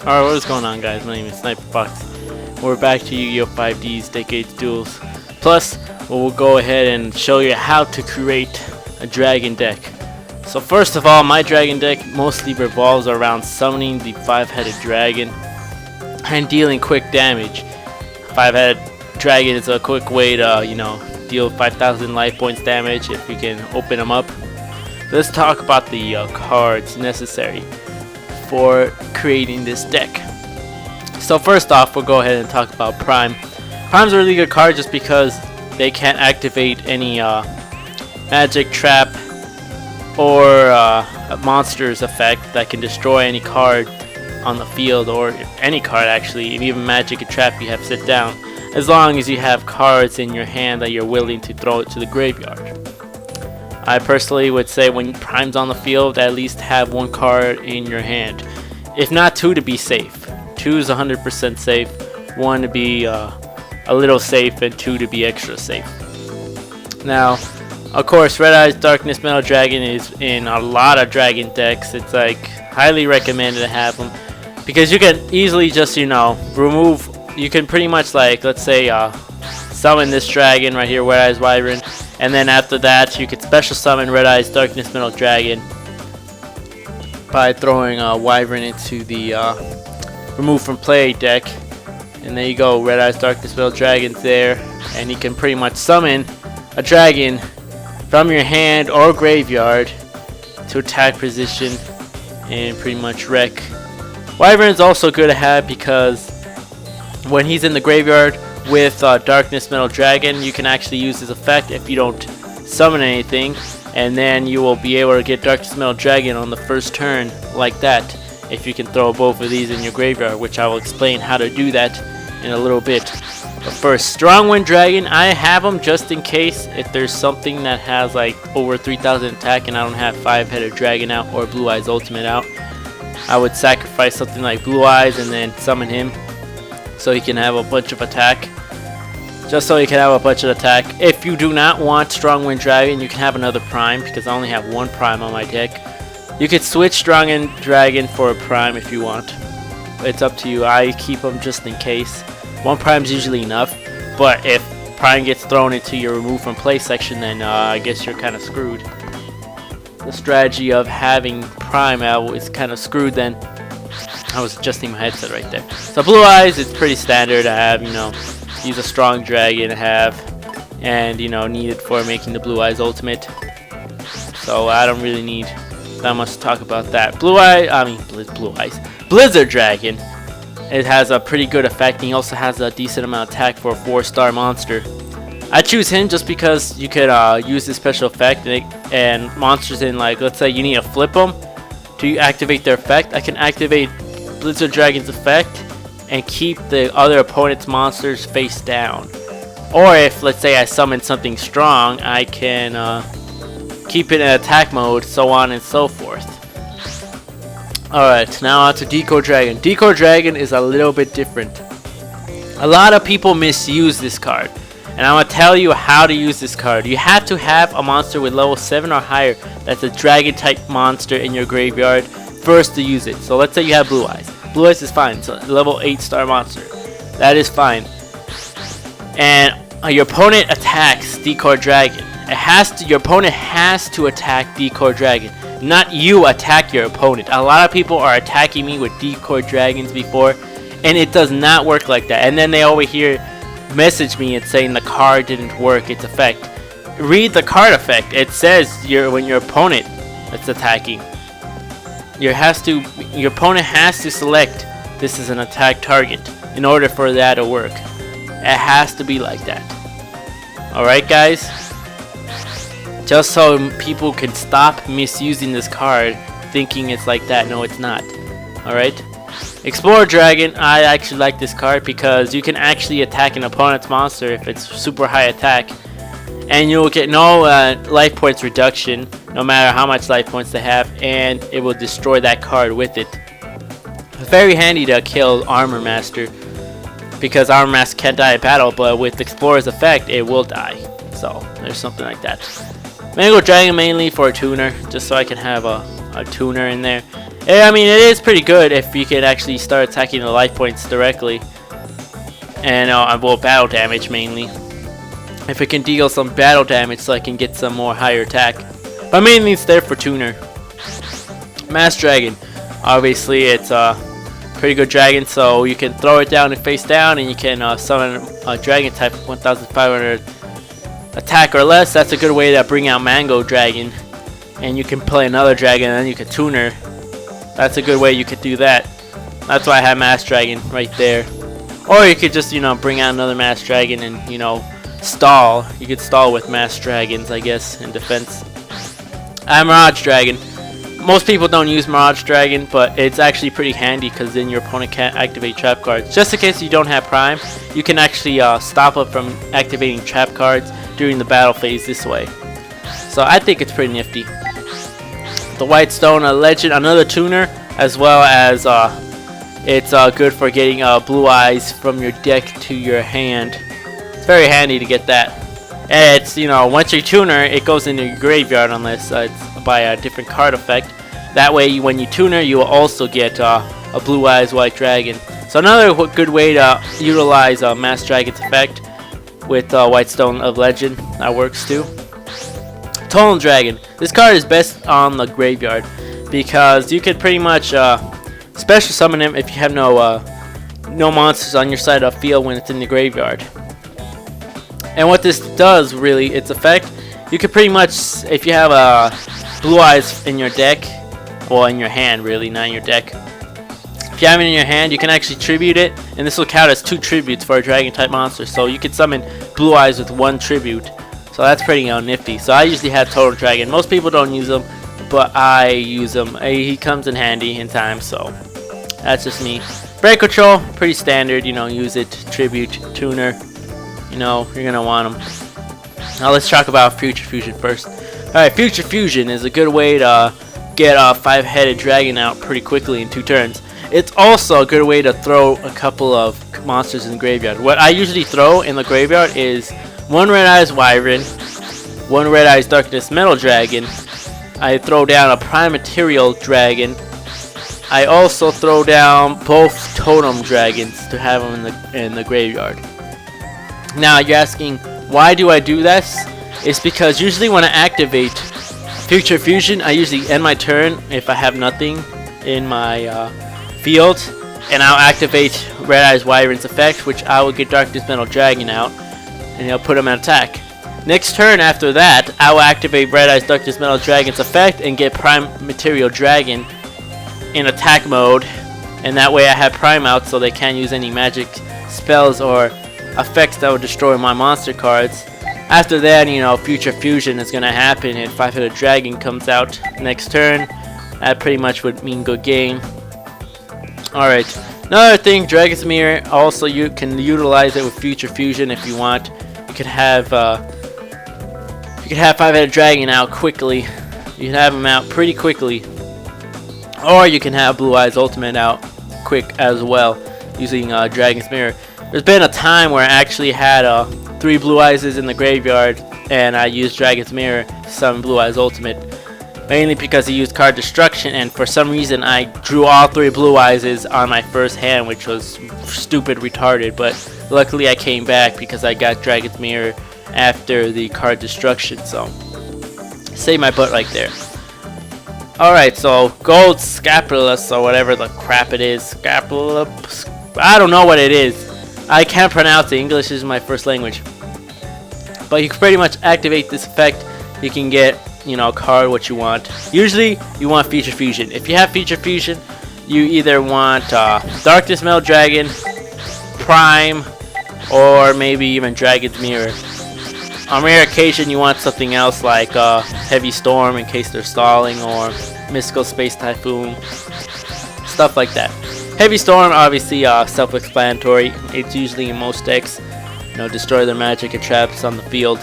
Alright, what is going on, guys? My name is Sniper Fox. We're back to Yugioh 5Ds Decades Duels. Plus, we'll go ahead and show you how to create a dragon deck. So first of all, my dragon deck mostly revolves around summoning the 5-headed dragon and dealing quick damage. 5-headed dragon is a quick way to, deal 5,000 life points damage if you can open them up. Let's talk about the cards necessary for creating this deck. So first off, we'll go ahead and talk about Prime. Prime's a really good card just because they can't activate any magic, trap, or monster's effect that can destroy any card on the field, or any card actually, even magic and trap you have sit down, as long as you have cards in your hand that you're willing to throw it to the graveyard. I personally would say when Prime's on the field, at least have one card in your hand. If not, two to be safe. 2 is 100% safe, 1 to be a little safe, and 2 to be extra safe. Now, of course, Red Eyes Darkness Metal Dragon is in a lot of dragon decks. It's like highly recommended to have them because you can easily just remove. You can pretty much, like, let's say summon this dragon right here, Red Eyes Wyvern, and then after that you could special summon Red Eyes Darkness Metal Dragon by throwing a Wyvern into the remove from play deck, and there you go, Red Eyes Darkness Metal Dragon's there, and you can pretty much summon a dragon from your hand or graveyard to attack position and pretty much wreck. Wyvern is also good to have because when he's in the graveyard with Darkness Metal Dragon, you can actually use his effect if you don't summon anything, and then you will be able to get Darkness Metal Dragon on the first turn like that if you can throw both of these in your graveyard, which I will explain how to do that in a little bit. But first, Strongwind Dragon, I have them just in case if there's something that has like over 3,000 attack and I don't have 5-headed dragon out or Blue Eyes Ultimate out. I would sacrifice something like Blue Eyes and then summon him so he can have a bunch of attack. Just so you can have a bunch of attack. If you do not want Strongwind Dragon, you can have another Prime because I only have one Prime on my deck. You could switch Strongwind Dragon for a Prime if you want. It's up to you. I keep them just in case. One Prime is usually enough, but if Prime gets thrown into your remove from play section, then I guess you're kind of screwed. The strategy of having Prime out is kind of screwed then. I was adjusting my headset right there. So Blue Eyes, it's pretty standard. I have, use a strong dragon, and need it for making the Blue Eyes Ultimate. So I don't really need that much to talk about that. Blizzard Dragon. It has a pretty good effect, and he also has a decent amount of attack for a 4-star monster. I choose him just because you could use this special effect, and monsters in, like, let's say you need to flip them to activate their effect. I can activate Blizzard Dragon's effect and keep the other opponent's monsters face down. Or if, let's say, I summon something strong, I can keep it in attack mode, so on and so forth. Alright, now on to Decoy Dragon. Decoy Dragon is a little bit different. A lot of people misuse this card, and I'm going to tell you how to use this card. You have to have a monster with level 7 or higher that's a dragon type monster in your graveyard first to use it. So let's say you have Blue Eyes. Blue Eyes is fine, it's a level 8-star monster. That is fine. And your opponent attacks Decoy Dragon. Your opponent has to attack Decoy Dragon, not you attack your opponent. A lot of people are attacking me with Decoy Dragons before, and it does not work like that. And then they over here message me and saying the card didn't work, its effect. Read the card effect. It says when your opponent is attacking, your opponent has to select this is an attack target in order for that to work. It has to be like that. Alright, guys? Just so people can stop misusing this card thinking it's like that. No, it's not. Alright? Explorer Dragon, I actually like this card because you can actually attack an opponent's monster if it's super high attack, and you'll get no life points reduction no matter how much life points they have, and it will destroy that card with it. Very handy to kill Armor Master because Armor Master can't die in battle, but with Explorer's effect it will die. So there's something like that. Mango Dragon mainly for a tuner, just so I can have a tuner in there. I mean, it is pretty good if you can actually start attacking the life points directly. And well, battle damage mainly. If it can deal some battle damage so I can get some more higher attack. But mainly it's there for tuner. Mass Dragon. Obviously it's a pretty good dragon, so you can throw it down and face down, and you can summon a dragon type 1500 attack or less. That's a good way to bring out Mango Dragon. And you can play another dragon and then you can tuner. That's a good way you could do that. That's why I have Mass Dragon right there. Or you could just, bring out another Mass Dragon and, stall. You could stall with Mass Dragons, I guess, in defense. I have Mirage Dragon. Most people don't use Mirage Dragon, but it's actually pretty handy because then your opponent can't activate trap cards. Just in case you don't have Prime, you can actually stop it from activating trap cards during the battle phase this way. So I think it's pretty nifty. The White Stone Legend, another tuner, as well as it's good for getting blue eyes from your deck to your hand. It's very handy to get that. And it's, once you tuner, it goes into your graveyard unless it's by a different card effect. That way, when you tuner, you will also get a blue eyes white dragon. So another good way to utilize Mass Dragon's effect with White Stone of Legend. That works too. Tonal Dragon. This card is best on the graveyard because you can pretty much special summon him if you have no monsters on your side of the field when it's in the graveyard. And what this does, really, its effect, you can pretty much, if you have blue eyes in your deck, well, in your hand, really, not in your deck. If you have it in your hand, you can actually tribute it, and this will count as 2 tributes for a dragon type monster. So you can summon blue eyes with 1 tribute. So that's pretty nifty. So I usually have Total Dragon. Most people don't use them, but I use him. He comes in handy in time, so that's just me. Break Control, pretty standard, use it, tribute, tuner. You're gonna want them. Now let's talk about Future Fusion first. Alright, Future Fusion is a good way to get a 5-headed dragon out pretty quickly in 2 turns. It's also a good way to throw a couple of monsters in the graveyard. What I usually throw in the graveyard is 1 Red Eyes Wyvern, 1 Red Eyes Darkness Metal Dragon. I throw down a Prime Material Dragon. I also throw down both Totem Dragons to have them in the graveyard. Now you're asking, why do I do this? It's because usually when I activate Future Fusion, I usually end my turn if I have nothing in my field, and I'll activate Red Eyes Wyvern's effect, which I will get Darkness Metal Dragon out, and he'll put him in attack. Next turn after that, I will activate Red Eyes Darkness Metal Dragon's effect and get Prime Material Dragon in attack mode, and that way I have Prime out so they can't use any magic spells or effects that would destroy my monster cards. After that, Future Fusion is going to happen and 5-headed dragon comes out next turn. That pretty much would mean good game. Alright, another thing, Dragon's Mirror, also you can utilize it with Future Fusion if you want. You could have 5-headed dragon out quickly. You can have him out pretty quickly. Or you can have Blue Eyes Ultimate out quick as well using Dragon's Mirror. There's been a time where I actually had 3 Blue Eyes in the graveyard, and I used Dragon's Mirror to summon Blue Eyes Ultimate. Mainly because he used card destruction, and for some reason I drew all 3 Blue Eyes on my first hand, which was stupid retarded, but luckily I came back because I got Dragon's Mirror after the card destruction, so saved my butt right there. Alright, so Gold Scapulus, or whatever the crap it is, Scapulus, I don't know what it is. I can't pronounce it. English is my first language. But you can pretty much activate this effect. You can get, a card what you want. Usually, you want Future Fusion. If you have Future Fusion, you either want Darkness Metal Dragon, Prime, or maybe even Dragon's Mirror. On rare occasion, you want something else like Heavy Storm in case they're stalling, or Mystical Space Typhoon. Stuff like that. Heavy Storm, obviously self-explanatory. It's usually in most decks. Destroy their magic and traps on the field.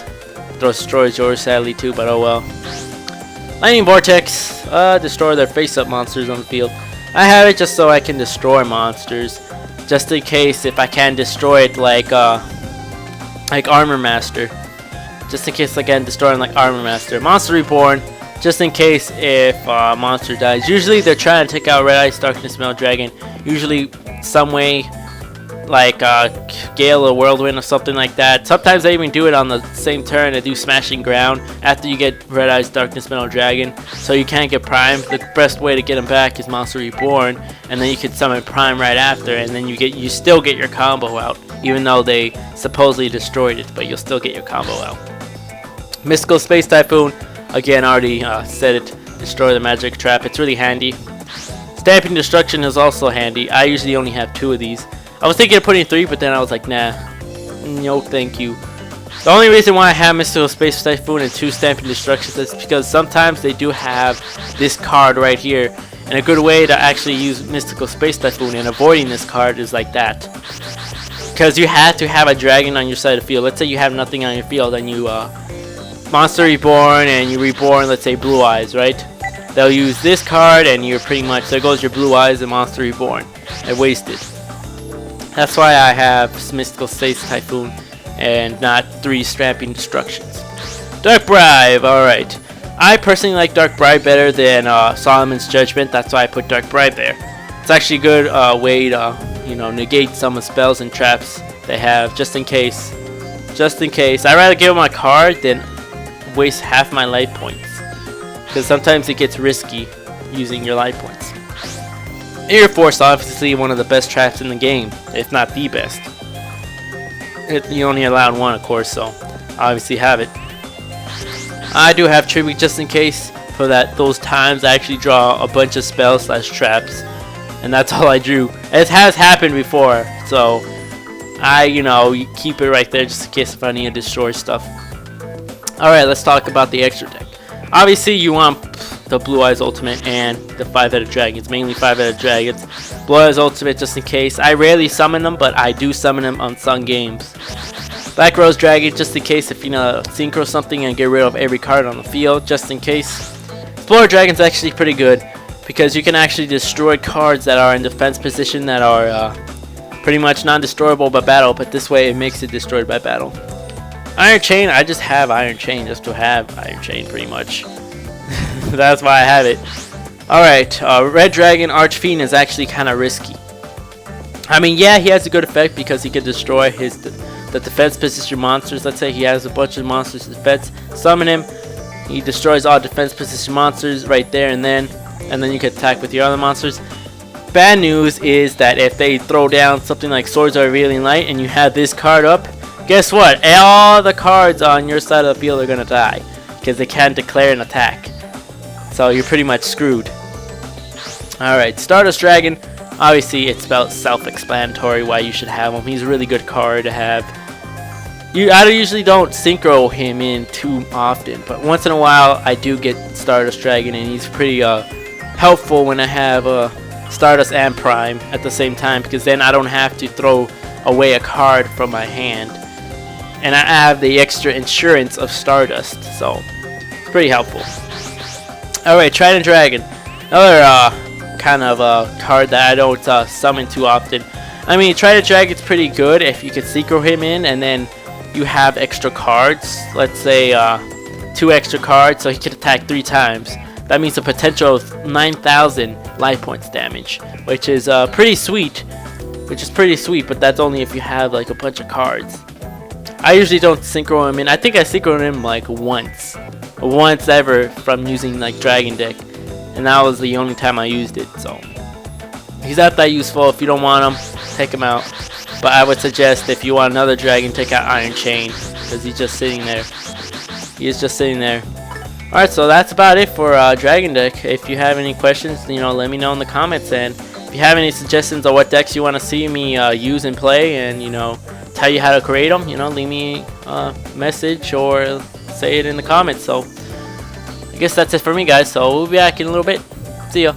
Destroys yours sadly too, but oh well. Lightning Vortex, destroy their face-up monsters on the field. I have it just so I can destroy monsters, just in case if I can destroy it like Armor Master. Just in case I can destroy it like Armor Master. Monster Reborn, just in case if a monster dies. Usually they're trying to take out Red Ice Darkness Metal Dragon, usually some way like Gale or Whirlwind or something like that. Sometimes they even do it on the same turn. They do Smashing Ground after you get Red Eyes Darkness Metal Dragon, so you can't get Prime. The best way to get him back is Monster Reborn, and then you can summon Prime right after, and then you still get your combo out, even though they supposedly destroyed it, but you'll still get your combo out. Mystical Space Typhoon, again, already said it. Destroy the magic trap. It's really handy. Stamping Destruction is also handy. I usually only have 2 of these. I was thinking of putting 3, but then I was like, nah, no thank you. The only reason why I have Mystical Space Typhoon and 2 Stamping Destructions is because sometimes they do have this card right here, and a good way to actually use Mystical Space Typhoon and avoiding this card is like that. Because you have to have a dragon on your side of the field. Let's say you have nothing on your field and you Monster Reborn and you reborn, let's say Blue Eyes, right? They'll use this card and you're pretty much, there goes your Blue Eyes and Monster Reborn. I wasted. That's why I have Mystical Space Typhoon and not 3 Stamping Destructions. Dark Bribe, alright. I personally like Dark Bribe better than Solomon's Judgment. That's why I put Dark Bribe there. It's actually a good way to, you know, negate some of the spells and traps they have, just in case. Just in case. I'd rather give them a card than waste half my life points, because sometimes it gets risky using your life points. Air Force, obviously one of the best traps in the game, if not the best. You only allowed 1, of course, so obviously have it. I do have Tribute just in case, for those times I actually draw a bunch of spells / traps, and that's all I drew. It has happened before, so you keep it right there just in case if I need to destroy stuff. Alright, let's talk about the extra deck. Obviously you want the Blue Eyes Ultimate and the 5-headed dragons, mainly 5-headed dragons. Blue Eyes Ultimate just in case. I rarely summon them, but I do summon them on some games. Black Rose Dragon just in case if you synchro something and get rid of every card on the field, just in case. Explorer Dragon's actually pretty good because you can actually destroy cards that are in defense position that are pretty much non-destroyable by battle, but this way it makes it destroyed by battle. Iron Chain, I just have Iron Chain just to have Iron Chain pretty much. That's why I have it. Alright, Red Dragon Archfiend is actually kind of risky. I mean, yeah, he has a good effect because he can destroy the defense position monsters. Let's say he has a bunch of monsters in defense. Summon him, he destroys all defense position monsters right there and then you can attack with your other monsters. Bad news is that if they throw down something like Swords Are Revealing Light and you have this card up, guess what? All the cards on your side of the field are going to die because they can't declare an attack. So you're pretty much screwed. Alright, Stardust Dragon. Obviously, it's about self-explanatory why you should have him. He's a really good card to have. I usually don't synchro him in too often, but once in a while I do get Stardust Dragon, and he's pretty helpful when I have Stardust and Prime at the same time, because then I don't have to throw away a card from my hand. And I have the extra insurance of Stardust, so it's pretty helpful. Alright, Trident Dragon. Another kind of card that I don't summon too often. I mean, Trident Dragon's pretty good if you can synchro him in and then you have extra cards. Let's say 2 extra cards, so he can attack 3 times. That means a potential of 9,000 life points damage, which is pretty sweet. But that's only if you have like a bunch of cards. I usually don't synchro him in. I think I synchroed him like once ever from using like Dragon Deck, and that was the only time I used it. So he's not that useful. If you don't want him, take him out. But I would suggest if you want another dragon, take out Iron Chain, because he's just sitting there. He is just sitting there. Alright, so that's about it for Dragon Deck. If you have any questions, let me know in the comments, and if you have any suggestions on what decks you want to see me use and play, and tell you how to create them, leave me a message or say it in the comments. So I guess that's it for me, guys, so we'll be back in a little bit. See ya.